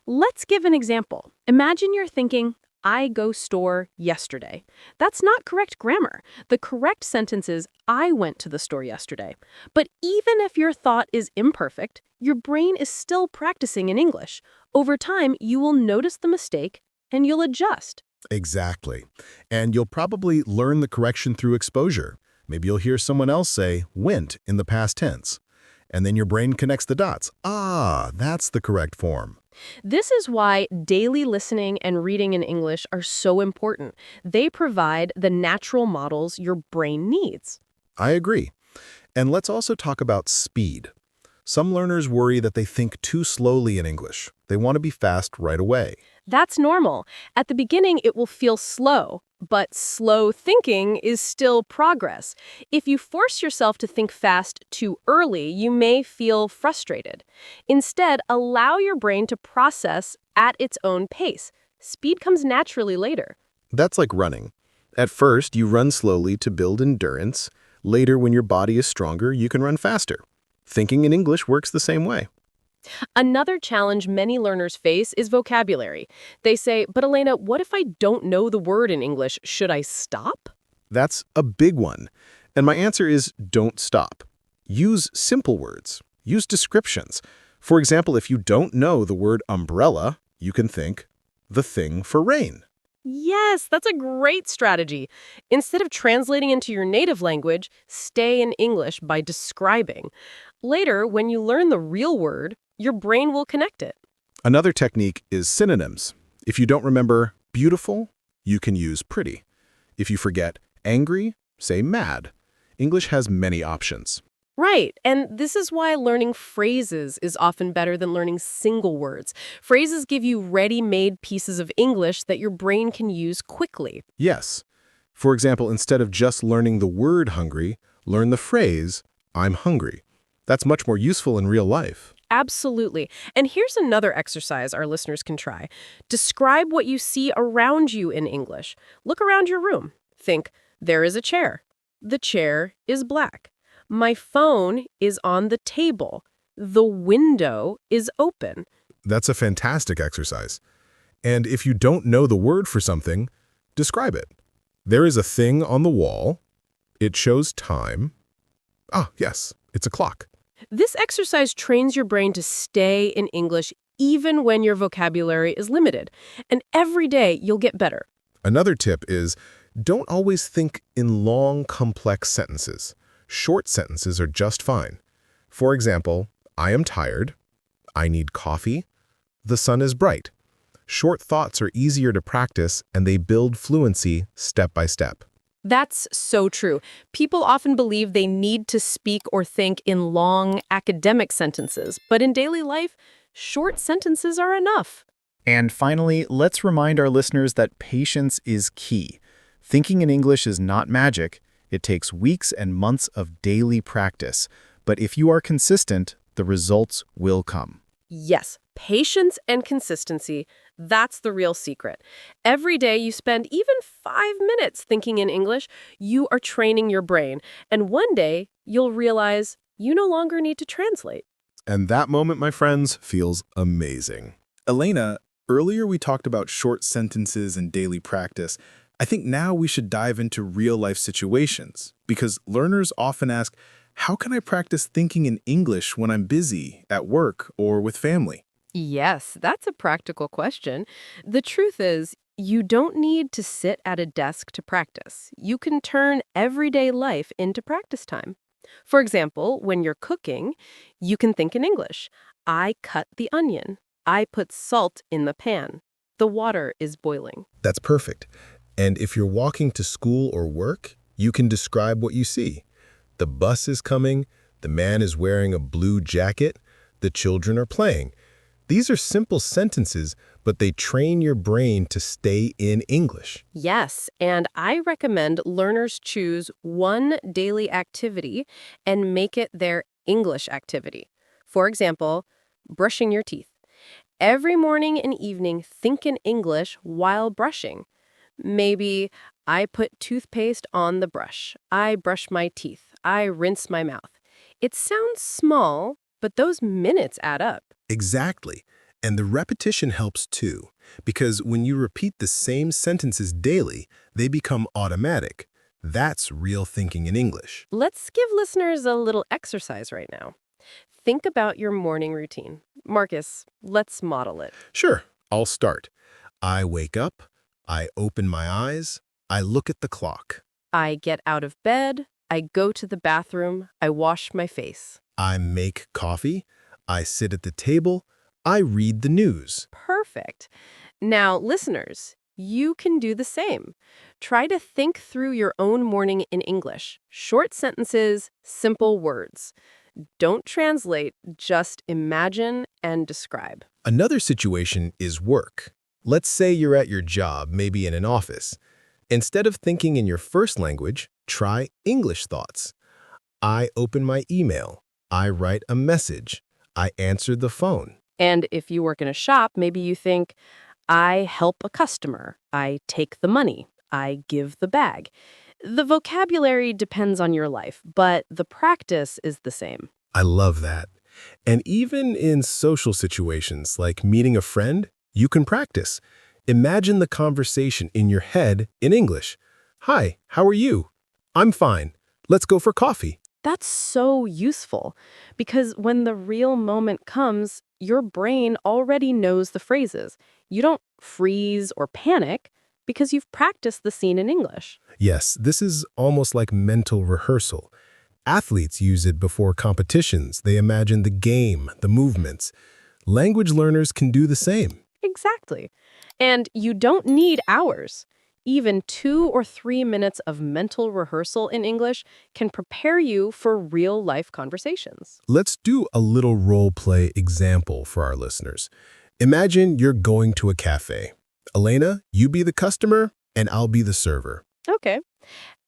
Let's give an example. Imagine you're thinking, I go store yesterday. That's not correct grammar. The correct sentence is, I went to the store yesterday. But even if your thought is imperfect, your brain is still practicing in English. Over time, you will notice the mistake and you'll adjust.
Exactly. And you'll probably learn the correction through exposure. Maybe you'll hear someone else say went in the past tense. And then your brain connects the dots. Ah, that's the correct form.
This is why daily listening and reading in English are so important. They provide the natural models your brain needs.
I agree. And let's also talk about speed. Some learners worry that they think too slowly in English. They want to be fast right away.
That's normal. At the beginning, it will feel slow, but slow thinking is still progress. If you force yourself to think fast too early, you may feel frustrated. Instead, allow your brain to process at its own pace. Speed comes naturally later.
That's like running. At first, you run slowly to build endurance. Later, when your body is stronger, you can run faster. Thinking in English works the same way.
Another challenge many learners face is vocabulary. They say, but Elena, what if I don't know the word in English? Should I stop?
That's a big one. And my answer is don't stop. Use simple words. Use descriptions. For example, if you don't know the word umbrella, you can think the thing for rain.
Yes, that's a great strategy. Instead of translating into your native language, stay in English by describing. Later, when you learn the real word, your brain will connect it.
Another technique is synonyms. If you don't remember beautiful, you can use pretty. If you forget angry, say mad. English has many options.
Right, and this is why learning phrases is often better than learning single words. Phrases give you ready-made pieces of English that your brain can use quickly.
Yes. For example, instead of just learning the word hungry, learn the phrase, I'm hungry. That's much more useful in real life.
Absolutely. And here's another exercise our listeners can try. Describe what you see around you in English. Look around your room. Think, there is a chair. The chair is black. My phone is on the table. The window is open.
That's a fantastic exercise. And if you don't know the word for something, describe it. There is a thing on the wall. It shows time. Ah, yes, it's a clock.
This exercise trains your brain to stay in English even when your vocabulary is limited. And every day you'll get better.
Another tip is don't always think in long, complex sentences. Short sentences are just fine. For example, I am tired. I need coffee. The sun is bright. Short thoughts are easier to practice and they build fluency step by step.
That's so true. People often believe they need to speak or think in long academic sentences, but in daily life, short sentences are enough.
And finally, let's remind our listeners that patience is key. Thinking in English is not magic. It takes weeks and months of daily practice. But if you are consistent, the results will come.
Yes, patience and consistency, that's the real secret. Every day you spend even 5 minutes thinking in English, you are training your brain. And one day you'll realize you no longer need to translate.
And that moment, my friends, feels amazing.
Elena, earlier we talked about short sentences and daily practice. I think now we should dive into real-life situations, because learners often ask, how can I practice thinking in English when I'm busy, at work, or with family?
Yes, that's a practical question. The truth is, you don't need to sit at a desk to practice. You can turn everyday life into practice time. For example, when you're cooking, you can think in English. I cut the onion. I put salt in the pan. The water is boiling.
That's perfect. And if you're walking to school or work, you can describe what you see. The bus is coming, the man is wearing a blue jacket, the children are playing. These are simple sentences, but they train your brain to stay in English.
Yes, and I recommend learners choose one daily activity and make it their English activity. For example, brushing your teeth. Every morning and evening, think in English while brushing. Maybe I put toothpaste on the brush. I brush my teeth. I rinse my mouth. It sounds small, but those minutes add up.
Exactly. And the repetition helps too, because when you repeat the same sentences daily, they become automatic. That's real thinking in English.
Let's give listeners a little exercise right now. Think about your morning routine. Marcus, let's model it.
Sure, I'll start. I wake up, I open my eyes, I look at the clock.
I get out of bed, I go to the bathroom, I wash my face.
I make coffee, I sit at the table, I read the news.
Perfect. Now, listeners, you can do the same. Try to think through your own morning in English. Short sentences, simple words. Don't translate, just imagine and describe.
Another situation is work. Let's say you're at your job, maybe in an office. Instead of thinking in your first language, try English thoughts. I open my email. I write a message. I answer the phone.
And if you work in a shop, maybe you think, I help a customer. I take the money. I give the bag. The vocabulary depends on your life, but the practice is the same.
I love that. And even in social situations like meeting a friend, you can practice. Imagine the conversation in your head in English. Hi, how are you? I'm fine. Let's go for coffee.
That's so useful because when the real moment comes, your brain already knows the phrases. You don't freeze or panic because you've practiced the scene in English.
Yes, this is almost like mental rehearsal. Athletes use it before competitions. They imagine the game, the movements. Language learners can do the same.
Exactly. And you don't need hours. Even 2 or 3 minutes of mental rehearsal in English can prepare you for real-life conversations.
Let's do a little role-play example for our listeners. Imagine you're going to a cafe. Elena, you be the customer, and I'll be the server.
Okay.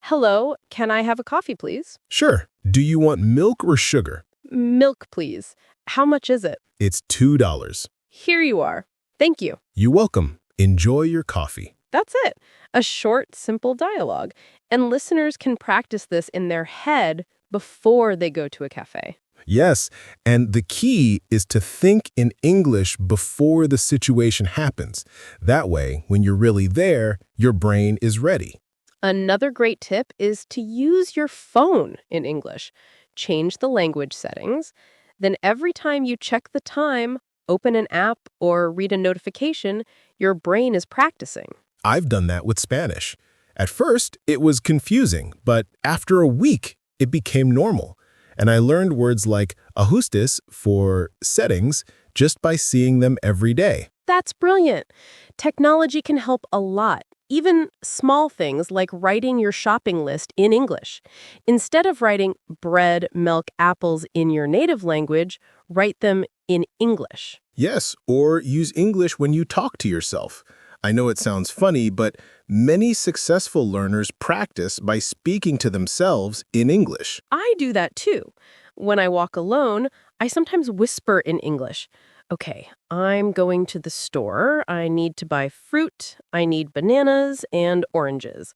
Hello, can I have a coffee, please?
Sure. Do you want milk or sugar?
Milk, please. How much is it?
It's $2.
Here you are. Thank you.
You're welcome. Enjoy your coffee.
That's it. A short, simple dialogue. And listeners can practice this in their head before they go to a cafe.
Yes, and the key is to think in English before the situation happens. That way, when you're really there, your brain is ready.
Another great tip is to use your phone in English. Change the language settings. Then every time you check the time, open an app, or read a notification, your brain is practicing.
I've done that with Spanish. At first, it was confusing, but after a week, it became normal. And I learned words like ajustes for settings just by seeing them every day.
That's brilliant. Technology can help a lot. Even small things like writing your shopping list in English. Instead of writing bread, milk, apples in your native language, write them in English.
Yes, or use English when you talk to yourself. I know it sounds funny, but many successful learners practice by speaking to themselves in English.
I do that too. When I walk alone, I sometimes whisper in English. Okay, I'm going to the store. I need to buy fruit. I need bananas and oranges.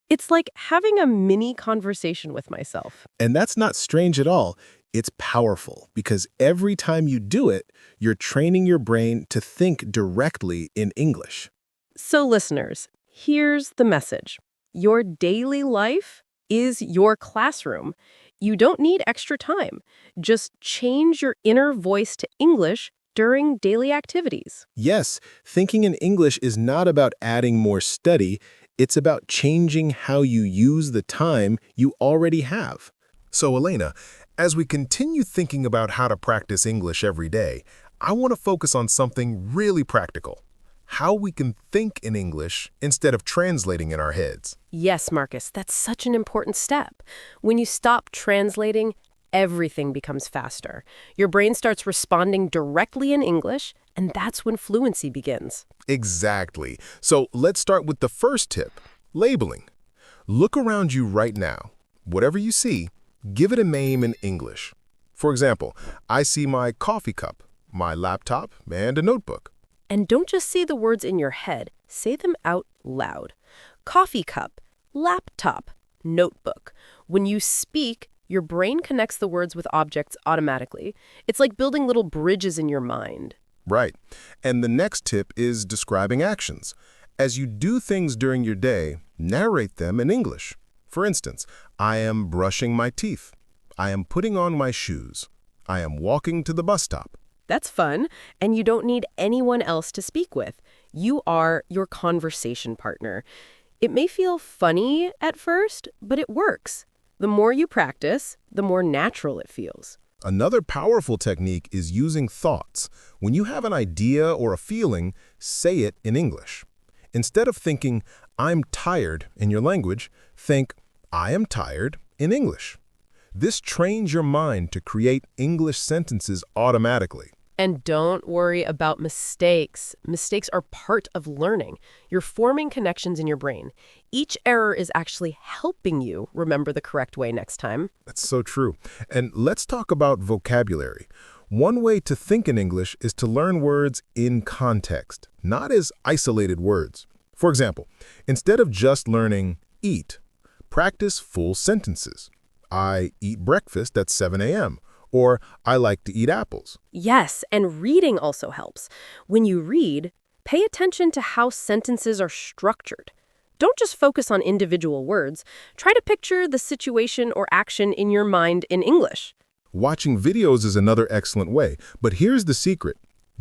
It's like having a mini conversation with myself.
And that's not strange at all. It's powerful because every time you do it, you're training your brain to think directly in English.
So listeners, here's the message. Your daily life is your classroom. You don't need extra time. Just change your inner voice to English during daily activities.
Yes, thinking in English is not about adding more study. It's about changing how you use the time you already have. So, Elena, as we continue thinking about how to practice English every day, I want to focus on something really practical. How we can think in English instead of translating in our heads.
Yes, Marcus, that's such an important step. When you stop translating, everything becomes faster. Your brain starts responding directly in English, and that's when fluency begins.
Exactly. So let's start with the first tip, labeling. Look around you right now. Whatever you see, give it a name in English. For example, I see my coffee cup, my laptop, and a notebook.
And don't just say the words in your head, say them out loud. Coffee cup, laptop, notebook. When you speak, your brain connects the words with objects automatically. It's like building little bridges in your mind.
Right. And the next tip is describing actions. As you do things during your day, narrate them in English. For instance, I am brushing my teeth. I am putting on my shoes. I am walking to the bus stop.
That's fun, and you don't need anyone else to speak with. You are your conversation partner. It may feel funny at first, but it works. The more you practice, the more natural it feels.
Another powerful technique is using thoughts. When you have an idea or a feeling, say it in English. Instead of thinking, I'm tired in your language, think, I am tired in English. This trains your mind to create English sentences automatically.
And don't worry about mistakes. Mistakes are part of learning. You're forming connections in your brain. Each error is actually helping you remember the correct way next time.
That's so true. And let's talk about vocabulary. One way to think in English is to learn words in context, not as isolated words. For example, instead of just learning eat, practice full sentences. I eat breakfast at 7 a.m. Or I like to eat apples.
Yes, and reading also helps. When you read, pay attention to how sentences are structured. Don't just focus on individual words. Try to picture the situation or action in your mind in English.
Watching videos is another excellent way, but here's the secret.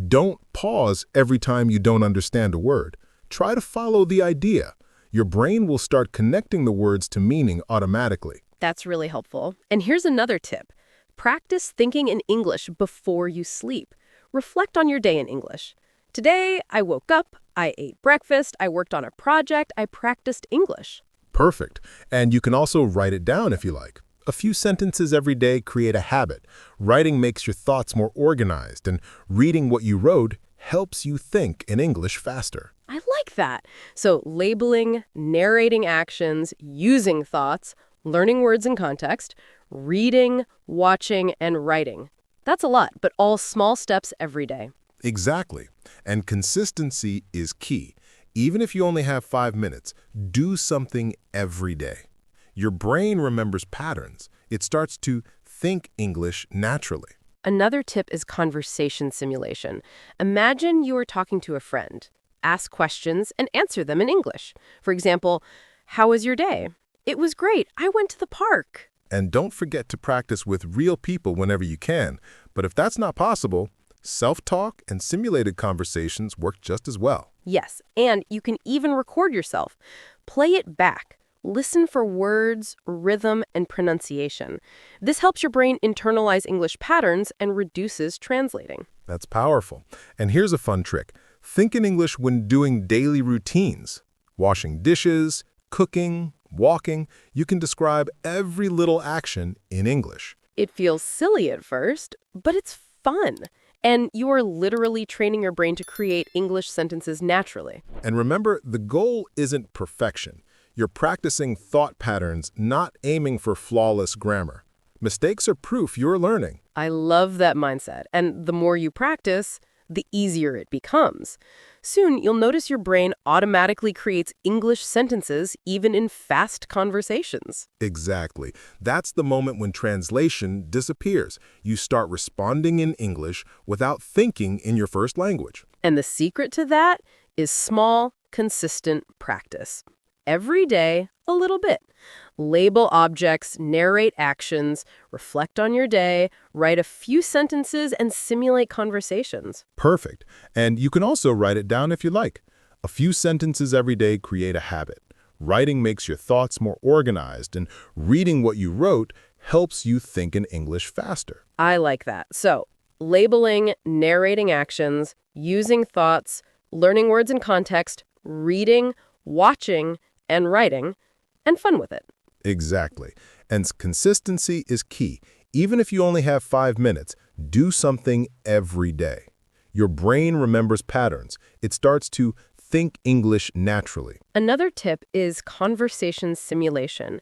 Don't pause every time you don't understand a word. Try to follow the idea. Your brain will start connecting the words to meaning automatically.
That's really helpful. And here's another tip. Practice thinking in English before you sleep. Reflect on your day in English. Today, I woke up, I ate breakfast, I worked on a project, I practiced English.
Perfect. And you can also write it down if you like. A few sentences every day create a habit. Writing makes your thoughts more organized, and reading what you wrote helps you think in English faster.
I like that. So labeling, narrating actions, using thoughts, learning words in context, reading, watching, and writing. That's a lot, but all small steps every day.
Exactly. And consistency is key. Even if you only have 5 minutes, do something every day. Your brain remembers patterns. It starts to think English naturally.
Another tip is conversation simulation. Imagine you are talking to a friend. Ask questions and answer them in English. For example, how was your day? It was great. I went to the park.
And don't forget to practice with real people whenever you can. But if that's not possible, self-talk and simulated conversations work just as well.
Yes, and you can even record yourself. Play it back. Listen for words, rhythm, and pronunciation. This helps your brain internalize English patterns and reduces translating.
That's powerful. And here's a fun trick. Think in English when doing daily routines. Washing dishes, cooking, walking. You can describe every little action in English.
It feels silly at first, but it's fun. And you are literally training your brain to create English sentences naturally.
And remember, the goal isn't perfection. You're practicing thought patterns, not aiming for flawless grammar. Mistakes are proof you're learning.
I love that mindset. And the more you practice, the easier it becomes. Soon, you'll notice your brain automatically creates English sentences even in fast conversations.
Exactly. That's the moment when translation disappears. You start responding in English without thinking in your first language.
And the secret to that is small, consistent practice. Every day, a little bit. Label objects, narrate actions, reflect on your day, write a few sentences, and simulate conversations.
Perfect. And you can also write it down if you like. A few sentences every day create a habit. Writing makes your thoughts more organized, and reading what you wrote helps you think in English faster.
I like that. So, labeling, narrating actions, using thoughts, learning words in context, reading, watching, and writing, and fun with it.
Exactly. And consistency is key. Even if you only have 5 minutes, do something every day. Your brain remembers patterns. It starts to think English naturally.
Another tip is conversation simulation.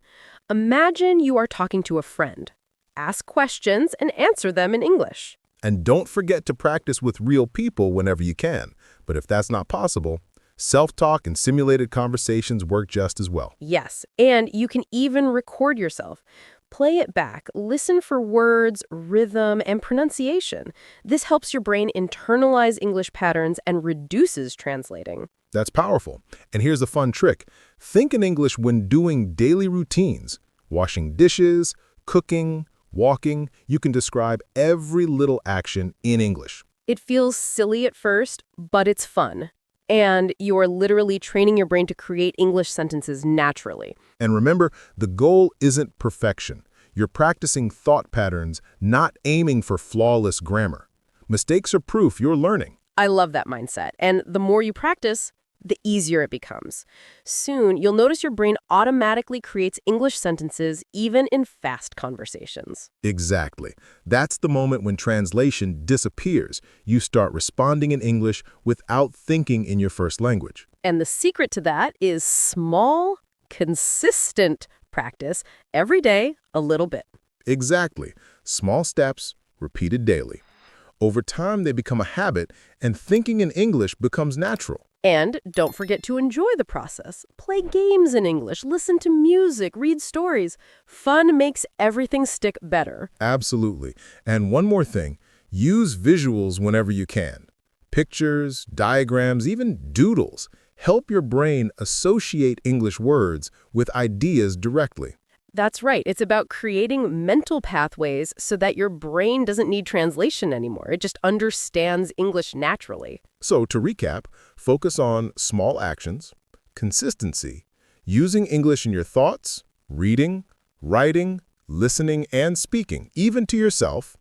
Imagine you are talking to a friend. Ask questions and answer them in English.
And don't forget to practice with real people whenever you can. But if that's not possible, self-talk and simulated conversations work just as well.
Yes, and you can even record yourself. Play it back, listen for words, rhythm, and pronunciation. This helps your brain internalize English patterns and reduces translating.
That's powerful. And here's a fun trick. Think in English when doing daily routines. Washing dishes, cooking, walking. You can describe every little action in English.
It feels silly at first, but it's fun. And you are literally training your brain to create English sentences naturally.
And remember, the goal isn't perfection. You're practicing thought patterns, not aiming for flawless grammar. Mistakes are proof you're learning.
I love that mindset. And the more you practice, the easier it becomes. Soon, you'll notice your brain automatically creates English sentences even in fast conversations.
Exactly. That's the moment when translation disappears. You start responding in English without thinking in your first language.
And the secret to that is small, consistent practice every day, a little bit.
Exactly. Small steps, repeated daily. Over time, they become a habit, and thinking in English becomes natural.
And don't forget to enjoy the process. Play games in English, listen to music, read stories. Fun makes everything stick better.
Absolutely. And one more thing, use visuals whenever you can. Pictures, diagrams, even doodles. Help your brain associate English words with ideas directly.
That's right. It's about creating mental pathways so that your brain doesn't need translation anymore. It just understands English naturally.
So to recap, focus on small actions, consistency, using English in your thoughts, reading, writing, listening, and speaking, even to yourself,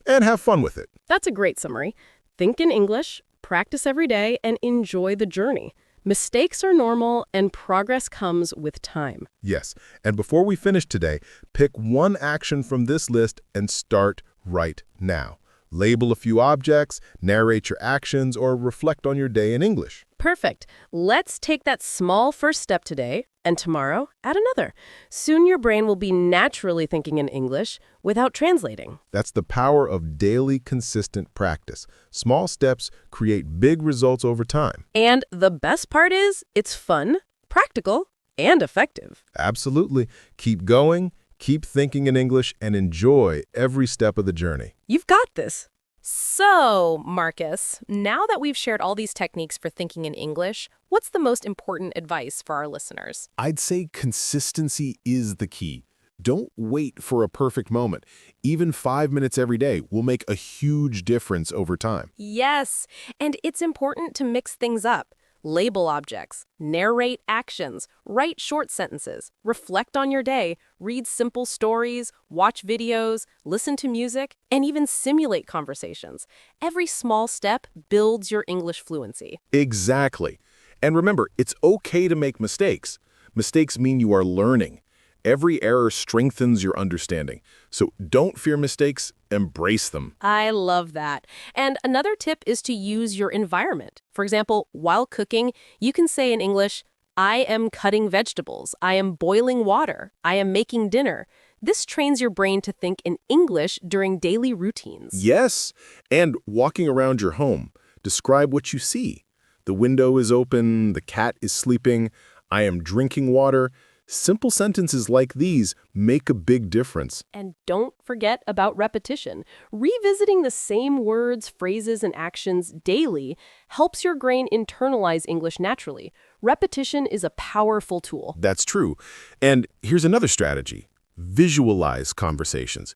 and have fun with it.
That's a great summary. Think in English, practice every day, and enjoy the journey. Mistakes are normal, and progress comes with time.
Yes, and before we finish today, pick one action from this list and start right now. Label a few objects, narrate your actions, or reflect on your day in English.
Perfect. Let's take that small first step today, and tomorrow, add another. Soon your brain will be naturally thinking in English without translating.
That's the power of daily, consistent practice. Small steps create big results over time.
And the best part is, it's fun, practical, and effective.
Absolutely. Keep going, keep thinking in English, and enjoy every step of the journey.
You've got this.
So, Marcus, now that we've shared all these techniques for thinking in English, what's the most important advice for our listeners?
I'd say consistency is the key. Don't wait for a perfect moment. Even 5 minutes every day will make a huge difference over time.
Yes, and it's important to mix things up. Label objects, narrate actions, write short sentences, reflect on your day, read simple stories, watch videos, listen to music, and even simulate conversations. Every small step builds your English fluency.
Exactly. And remember, it's okay to make mistakes. Mistakes mean you are learning. Every error strengthens your understanding. So don't fear mistakes, embrace them.
I love that. And another tip is to use your environment. For example, while cooking, you can say in English, I am cutting vegetables, I am boiling water, I am making dinner. This trains your brain to think in English during daily routines.
Yes, and walking around your home, describe what you see. The window is open, the cat is sleeping, I am drinking water. Simple sentences like these make a big difference.
And don't forget about repetition. Revisiting the same words, phrases, and actions daily helps your brain internalize English naturally. Repetition is a powerful tool.
That's true. And here's another strategy. Visualize conversations.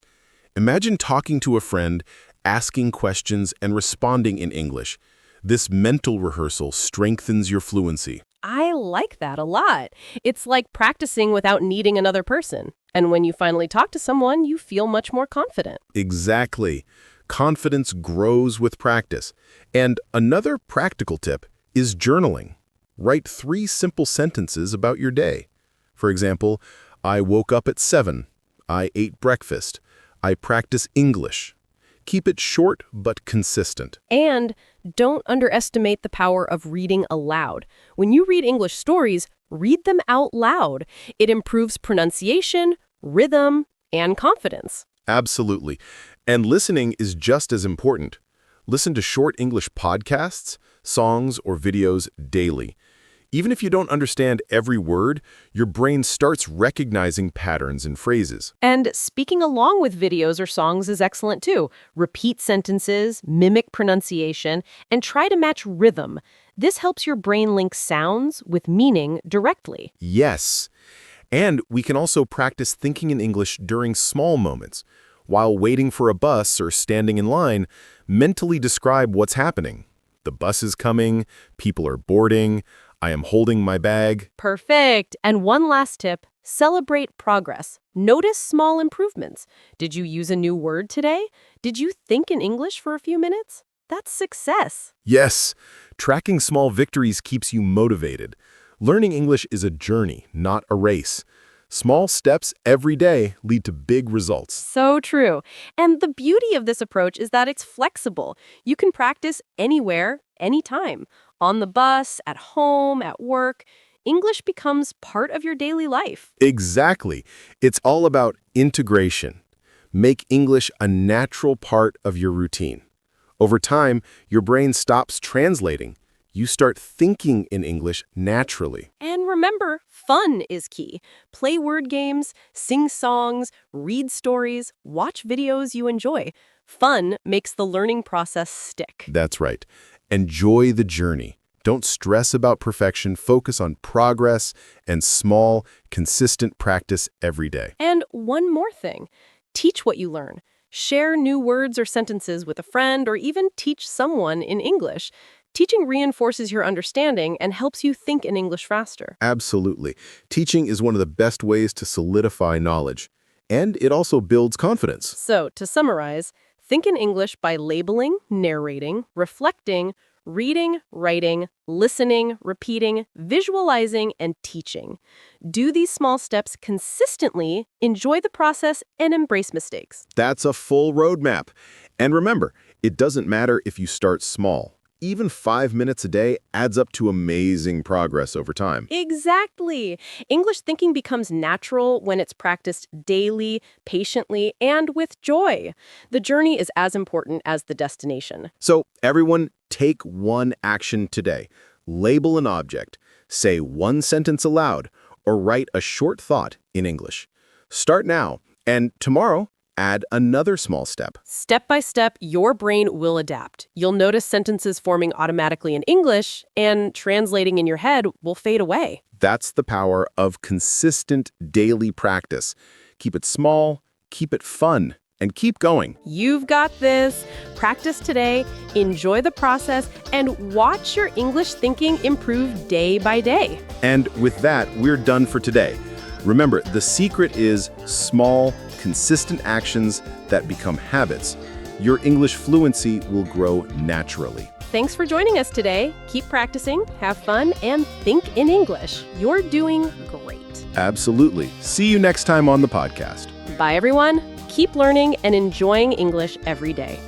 Imagine talking to a friend, asking questions, and responding in English. This mental rehearsal strengthens your fluency.
I like that a lot. It's like practicing without needing another person. And when you finally talk to someone, you feel much more confident.
Exactly. Confidence grows with practice. And another practical tip is journaling. Write 3 simple sentences about your day. For example, I woke up at 7. I ate breakfast.
I practice English. Keep it short but consistent.
And don't underestimate the power of reading aloud. When you read English stories, read them out loud. It improves pronunciation, rhythm, and confidence.
Absolutely. And listening is just as important. Listen to short English podcasts, songs, or videos daily. Even if you don't understand every word, your brain starts recognizing patterns and phrases.
And speaking along with videos or songs is excellent too. Repeat sentences, mimic pronunciation, and try to match rhythm. This helps your brain link sounds with meaning directly.
Yes. And we can also practice thinking in English during small moments. While waiting for a bus or standing in line, mentally describe what's happening. The bus is coming, people are boarding, I am holding my bag.
Perfect. And one last tip, celebrate progress. Notice small improvements. Did you use a new word today? Did you think in English for a few minutes? That's success.
Yes, tracking small victories keeps you motivated. Learning English is a journey, not a race. Small steps every day lead to big results.
So true. And the beauty of this approach is that it's flexible. You can practice anywhere, anytime. On the bus, at home, at work. English becomes part of your daily life.
Exactly. It's all about integration. Make English a natural part of your routine. Over time, your brain stops translating. You start thinking in English naturally.
And remember, fun is key. Play word games, sing songs, read stories, watch videos you enjoy. Fun makes the learning process stick.
That's right. Enjoy the journey. Don't stress about perfection. Focus on progress and small, consistent practice every day.
And one more thing. Teach what you learn. Share new words or sentences with a friend or even teach someone in English. Teaching reinforces your understanding and helps you think in English faster.
Absolutely. Teaching is one of the best ways to solidify knowledge. And it also builds confidence.
So, to summarize, think in English by labeling, narrating, reflecting, reading, writing, listening, repeating, visualizing, and teaching. Do these small steps consistently, enjoy the process, and embrace mistakes.
That's a full roadmap. And remember, it doesn't matter if you start small. Even 5 minutes a day adds up to amazing progress over time.
Exactly. English thinking becomes natural when it's practiced daily, patiently, and with joy. The journey is as important as the destination.
So, everyone, take one action today. Label an object, say one sentence aloud, or write a short thought in English. Start now, and tomorrow, add another small step.
Step by step, your brain will adapt. You'll notice sentences forming automatically in English, and translating in your head will fade away.
That's the power of consistent daily practice. Keep it small, keep it fun, and keep going.
You've got this. Practice today, enjoy the process, and watch your English thinking improve day by day.
And with that, we're done for today. Remember, the secret is small, consistent actions that become habits. Your English fluency will grow naturally.
Thanks for joining us today. Keep practicing, have fun, and think in English. You're doing great.
Absolutely. See you next time on the podcast.
Bye, everyone. Keep learning and enjoying English every day.